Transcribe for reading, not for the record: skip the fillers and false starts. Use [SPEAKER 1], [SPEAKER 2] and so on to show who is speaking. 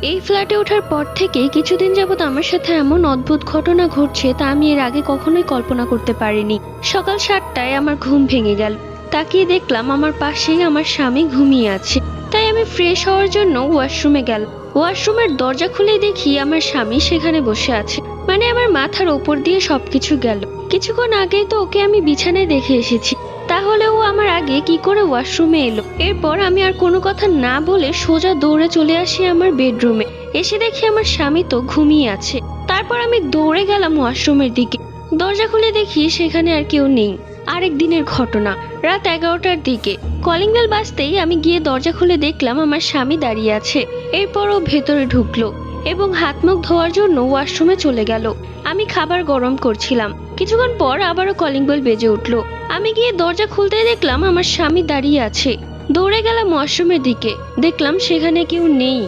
[SPEAKER 1] এই ফ্ল্যাটে ওঠার পর থেকে কিছুদিন যাবত আমার সাথে এমন অদ্ভুত ঘটনা ঘটছে তা আমি এর আগে কখনোই কল্পনা করতে পারিনি। সকাল 7টায় আমার ঘুম ভেঙে গেল। তাকিয়ে দেখলাম আমার পাশেই আমার স্বামী ঘুমিয়ে আছে। তাই আমি ফ্রেশ হওয়ার জন্য ওয়াশরুমে গেল। ওয়াশরুমের দরজা খুলে দেখি আমার স্বামী সেখানে বসে আছে। মানে আমার মাথার ওপর দিয়ে সবকিছু গেল। কিছুক্ষণ আগেই তো ওকে আমি বিছানায় দেখে এসেছি, তাহলে ও আমার আগে কি করে ওয়াশরুমে এলো? এরপর আমি আর কোনো কথা না বলে সোজা দৌড়ে চলে আসি আমার বেডরুমে। এসে দেখি আমার স্বামী তো ঘুমিয়ে আছে। তারপর আমি দৌড়ে গেলাম ওয়াশরুমের দিকে। দরজা খুলে দেখি সেখানে আর কেউ নেই। আরেক দিনের ঘটনা, রাত 11টার দিকে কলিং বেল বাজতেই আমি গিয়ে দরজা খুলে দেখলাম আমার স্বামী দাঁড়িয়ে আছে। এরপর ও ভেতরে ঢুকলো এবং হাত মুখ ধোয়ার জন্য ওয়াশরুমে চলে গেল। আমি খাবার গরম করছিলাম। কিছুক্ষণ পর আবারও কলিং বেল বেজে উঠলো। আমি গিয়ে দরজা খুলতেই দেখলাম আমার স্বামী দাঁড়িয়ে আছে। দৌড়ে গেলাম ওয়াশরুমের দিকে, দেখলাম সেখানে কেউ নেই।